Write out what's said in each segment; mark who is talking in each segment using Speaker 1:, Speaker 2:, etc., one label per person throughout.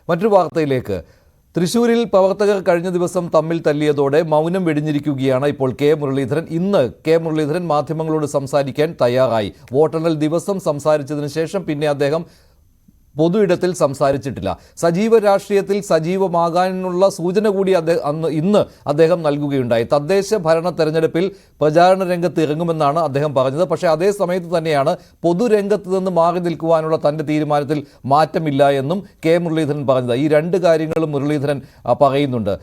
Speaker 1: മറ്റൊരു വാർത്തയിലേക്ക്. തൃശൂരിൽ പ്രവർത്തകർ കഴിഞ്ഞ ദിവസം തമ്മിൽ തല്ലിയതോടെ മൗനം വെടിഞ്ഞിരിക്കുകയാണ് ഇപ്പോൾ കെ മുരളീധരൻ. ഇന്ന് കെ മുരളീധരൻ മാധ്യമങ്ങളോട് സംസാരിക്കാൻ തയ്യാറായി. വോട്ടെണ്ണൽ ദിവസം സംസാരിച്ചതിന് ശേഷം പിന്നെ അദ്ദേഹം പൊതു ഇടത്തിൽ സംസാരിച്ചിട്ടില്ല. സജീവ രാഷ്ട്രീയത്തിൽ സജീവമാകാനുള്ള സൂചന കൂടി ഇന്ന് അദ്ദേഹം നൽകുകയുണ്ടായി. തദ്ദേശ ഭരണ തെരഞ്ഞെടുപ്പിൽ പ്രചാരണ രംഗത്ത് ഇറങ്ങുമെന്നാണ് അദ്ദേഹം പറഞ്ഞത്. പക്ഷേ അതേ സമയത്ത് തന്നെയാണ് പൊതുരംഗത്ത് നിന്ന് മാറി നിൽക്കുവാനുള്ള തൻ്റെ തീരുമാനത്തിൽ മാറ്റമില്ല എന്നും കെ മുരളീധരൻ പറഞ്ഞത്. ഈ രണ്ട് കാര്യങ്ങളും മുരളീധരൻ പറയുന്നുണ്ട്.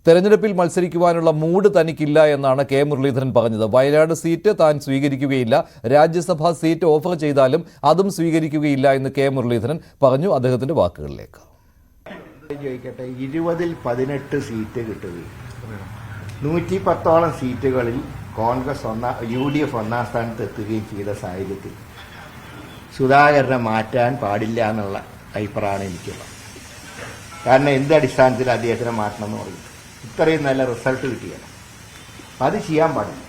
Speaker 1: തെരഞ്ഞെടുപ്പിൽ മത്സരിക്കുവാനുള്ള മൂഡ് തനിക്കില്ല എന്നാണ് കെ മുരളീധരൻ പറഞ്ഞത്. വയനാട് സീറ്റ് താൻ സ്വീകരിക്കുകയില്ല, രാജ്യസഭാ സീറ്റ് ഓഫർ ചെയ്താലും അതും സ്വീകരിക്കുകയില്ല എന്ന് കെ മുരളീധരൻ പറഞ്ഞു. അദ്ദേഹത്തിന്റെ വാക്കുകളിലേക്ക്.
Speaker 2: 20-ൽ 18 സീറ്റ് കിട്ടുകയും 110ഓളം സീറ്റുകളിൽ കോൺഗ്രസ് UDF ഒന്നാം സ്ഥാനത്ത് എത്തുകയും ചെയ്ത സാഹചര്യത്തിൽ സുധാകരനെ മാറ്റാൻ പാടില്ല എന്നുള്ള അഭിപ്രായമാണ് എനിക്കുള്ളത്. കാരണം എന്ത് അടിസ്ഥാനത്തിൽ അദ്ദേഹത്തിനെ മാറ്റണം എന്ന് പറയും? ഇത്രയും നല്ല റിസൾട്ട് കിട്ടിയത് അത് ചെയ്യാൻ പാടില്ല.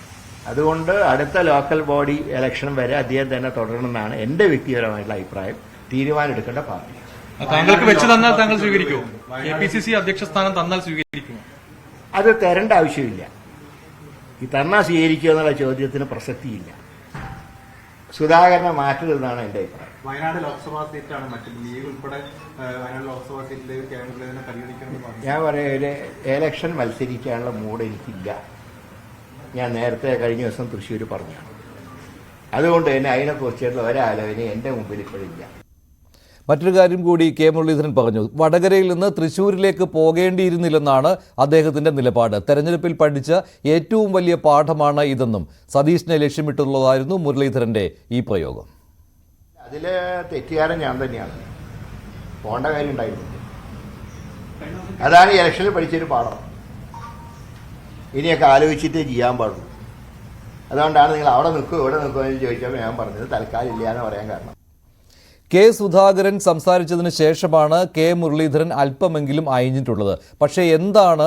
Speaker 2: അതുകൊണ്ട് അടുത്ത ലോക്കൽ ബോഡി ഇലക്ഷൻ വരെ അദ്ദേഹം തന്നെ തുടരണമെന്നാണ് എൻ്റെ വ്യക്തിപരമായിട്ടുള്ള അഭിപ്രായം. തീരുമാനം എടുക്കേണ്ട പാർട്ടി.
Speaker 3: താങ്കൾക്ക് വെച്ച് തന്നാൽ താങ്കൾ സ്വീകരിക്കുമോ? KPCC അധ്യക്ഷ സ്ഥാനം തന്നാൽ സ്വീകരിക്കുമോ?
Speaker 2: അത് തരേണ്ട ആവശ്യമില്ല. ഈ തന്നാൽ സ്വീകരിക്കുക എന്നുള്ള ചോദ്യത്തിന് പ്രസക്തിയില്ല. സുധാകരനെ മാറ്റരുതെന്നാണ് എൻ്റെ അഭിപ്രായം.
Speaker 4: വയനാട് ലോക്സഭാ സീറ്റാണ് മറ്റു ലീഗ് ഉൾപ്പെടെ വയനാട് ലോക്സഭാ സീറ്റിലേക്ക് കേരളത്തിനെ പരിഗണിക്കണമെന്ന് പറഞ്ഞു.
Speaker 2: ഞാൻ പറയാം, എലക്ഷൻ മത്സരിക്കാനുള്ള മൂഡ് എനിക്കില്ല. ഞാൻ നേരത്തെ കഴിഞ്ഞ ദിവസം തൃശ്ശൂർ പറഞ്ഞാണ്. അതുകൊണ്ട് തന്നെ അതിനെക്കുറിച്ചുള്ള ഒരാലോചന എൻ്റെ മുമ്പിൽ ഇപ്പോഴില്ല.
Speaker 1: മറ്റൊരു കാര്യം കൂടി കെ മുരളീധരൻ പറഞ്ഞു. വടകരയിൽ നിന്ന് തൃശ്ശൂരിലേക്ക് പോകേണ്ടിയിരുന്നില്ലെന്നാണ് അദ്ദേഹത്തിന്റെ നിലപാട്. തെരഞ്ഞെടുപ്പിൽ പഠിച്ച ഏറ്റവും വലിയ പാഠമാണ് ഇതെന്നും സതീഷിനെ ലക്ഷ്യമിട്ടുള്ളതായിരുന്നു മുരളീധരന്റെ ഈ പ്രയോഗം.
Speaker 2: അതിൽ തെറ്റുകാരൻ ഞാൻ തന്നെയാണ്. പോകേണ്ട കാര്യം ഉണ്ടായിരുന്നു. അതാണ് ഈ ഇലക്ഷനിൽ പഠിച്ചൊരു പാഠം. ഇനിയൊക്കെ ആലോചിച്ചിട്ടേ ചെയ്യാൻ പാടുള്ളൂ. അതുകൊണ്ടാണ് നിങ്ങൾ അവിടെ നിൽക്കുമോ ഇവിടെ നിൽക്കുമോ എന്ന് ചോദിച്ചപ്പോൾ ഞാൻ പറഞ്ഞത് തൽക്കാലം ഇല്ല എന്ന് പറയാൻ കാരണം.
Speaker 1: കെ സുധാകരൻ സംസാരിച്ചതിന് ശേഷമാണ് കെ മുരളീധരൻ അല്പമെങ്കിലും അയഞ്ഞിട്ടുള്ളത്. പക്ഷേ എന്താണ്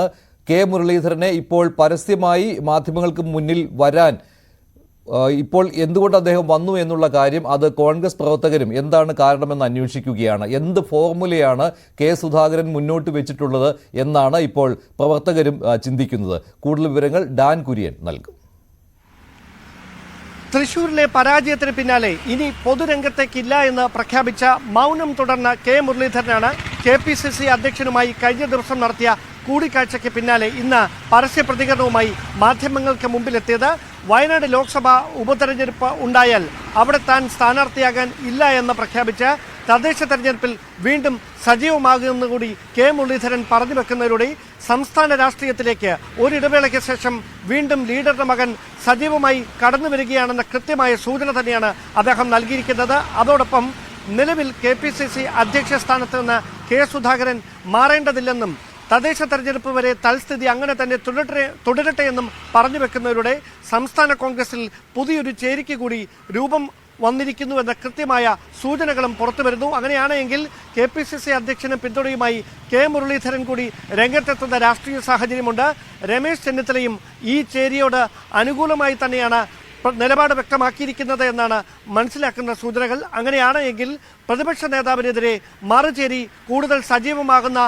Speaker 1: കെ മുരളീധരനെ ഇപ്പോൾ പരസ്യമായി മാധ്യമങ്ങൾക്ക് മുന്നിൽ വരാൻ ഇപ്പോൾ എന്തുകൊണ്ട് അദ്ദേഹം വന്നു എന്നുള്ള കാര്യം അത് കോൺഗ്രസ് പ്രവർത്തകരും എന്താണ് കാരണമെന്ന് അന്വേഷിക്കുകയാണ്. എന്ത് ഫോർമുലയാണ് കെ സുധാകരൻ മുന്നോട്ട് വെച്ചിട്ടുള്ളത് എന്നാണ് ഇപ്പോൾ പ്രവർത്തകരും ചിന്തിക്കുന്നത്. കൂടുതൽ വിവരങ്ങൾ ഡാൻ കുര്യൻ നൽകും.
Speaker 5: തൃശൂരിലെ പരാജയത്തിന് പിന്നാലെ ഇനി പൊതുരംഗത്തേക്കില്ല എന്ന് പ്രഖ്യാപിച്ച മൗനം തുടർന്ന കെ മുരളീധരനാണ് KPCC അധ്യക്ഷനുമായി കഴിഞ്ഞ ദിവസം നടത്തിയ കൂടിക്കാഴ്ചയ്ക്ക് പിന്നാലെ ഇന്ന് പരസ്യ പ്രതികരണവുമായി മാധ്യമങ്ങൾക്ക് മുമ്പിലെത്തിയത്. വയനാട് ലോക്സഭാ ഉപതെരഞ്ഞെടുപ്പ് ഉണ്ടായാൽ അവിടെ താൻ സ്ഥാനാർത്ഥിയാകാൻ ഇല്ല എന്ന് പ്രഖ്യാപിച്ച് തദ്ദേശ തെരഞ്ഞെടുപ്പിൽ വീണ്ടും സജീവമാകുമെന്നുകൂടി കെ മുരളീധരൻ പറഞ്ഞു വെക്കുന്നതിലൂടെ സംസ്ഥാന രാഷ്ട്രീയത്തിലേക്ക് ഒരിടവേളയ്ക്ക് ശേഷം വീണ്ടും ലീഡറുടെ മകൻ സജീവമായി കടന്നു വരികയാണെന്ന കൃത്യമായ സൂചന തന്നെയാണ് അദ്ദേഹം നൽകിയിരിക്കുന്നത്. അതോടൊപ്പം നിലവിൽ KPCC അധ്യക്ഷ സ്ഥാനത്ത് നിന്ന് കെ സുധാകരൻ മാറേണ്ടതില്ലെന്നും തദ്ദേശ തെരഞ്ഞെടുപ്പ് വരെ തൽസ്ഥിതി അങ്ങനെ തന്നെ തുടരട്ടെ എന്നും പറഞ്ഞു വെക്കുന്നതിലൂടെ സംസ്ഥാന കോൺഗ്രസിൽ പുതിയൊരു ചേരിക്ക് കൂടി രൂപം വന്നിരിക്കുന്നുവെന്ന കൃത്യമായ സൂചനകളും പുറത്തുവരുന്നു. അങ്ങനെയാണെങ്കിൽ KPCC അധ്യക്ഷന് പിന്തുണയുമായി കെ മുരളീധരൻ കൂടി രംഗത്തെത്തുന്ന രാഷ്ട്രീയ സാഹചര്യമുണ്ട്. രമേശ് ചെന്നിത്തലയും ഈ ചേരിയോട് അനുകൂലമായി തന്നെയാണ് നിലപാട് വ്യക്തമാക്കിയിരിക്കുന്നത് എന്നാണ് മനസ്സിലാക്കുന്ന സൂചനകൾ. അങ്ങനെയാണ് എങ്കിൽ പ്രതിപക്ഷ നേതാവിനെതിരെ മറുചേരി കൂടുതൽ സജീവമാകുന്ന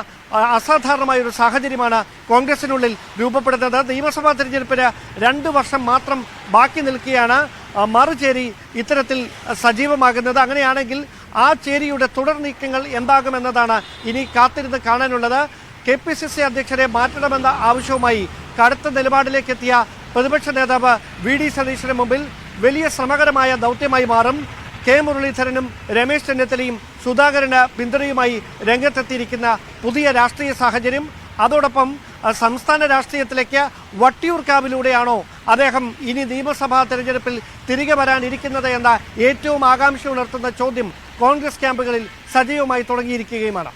Speaker 5: അസാധാരണമായൊരു സാഹചര്യമാണ് കോൺഗ്രസിനുള്ളിൽ രൂപപ്പെടുന്നത്. നിയമസഭാ തെരഞ്ഞെടുപ്പിന് 2 വർഷം മാത്രം ബാക്കി നിൽക്കുകയാണ് മറുചേരി ഇത്തരത്തിൽ സജീവമാകുന്നത്. അങ്ങനെയാണെങ്കിൽ ആ ചേരിയുടെ തുടർ നീക്കങ്ങൾ എന്താകുമെന്നതാണ് ഇനി കാത്തിരുന്ന് കാണാനുള്ളത്. KPCC അധ്യക്ഷരെ മാറ്റണമെന്ന ആവശ്യവുമായി കടുത്ത നിലപാടിലേക്കെത്തിയ പ്രതിപക്ഷ നേതാവ് VD സതീശന് മുമ്പിൽ വലിയ ശ്രമകരമായ ദൗത്യമായി മാറും. കെ മുരളീധരനും രമേശ് ചെന്നിത്തലയും സുധാകരന് പിന്തുണയുമായി രംഗത്തെത്തിയിരിക്കുന്ന പുതിയ രാഷ്ട്രീയ സാഹചര്യം. അതോടൊപ്പം സംസ്ഥാന രാഷ്ട്രീയത്തിലേക്ക് വട്ടിയൂർക്കാവിലൂടെയാണോ അദ്ദേഹം ഇനി നിയമസഭാ തെരഞ്ഞെടുപ്പിൽ തിരികെ വരാനിരിക്കുന്നത് എന്ന ഏറ്റവും ആകാംക്ഷ ഉണർത്തുന്ന ചോദ്യം കോൺഗ്രസ് ക്യാമ്പുകളിൽ സജീവമായി തുടങ്ങിയിരിക്കുകയുമാണ്.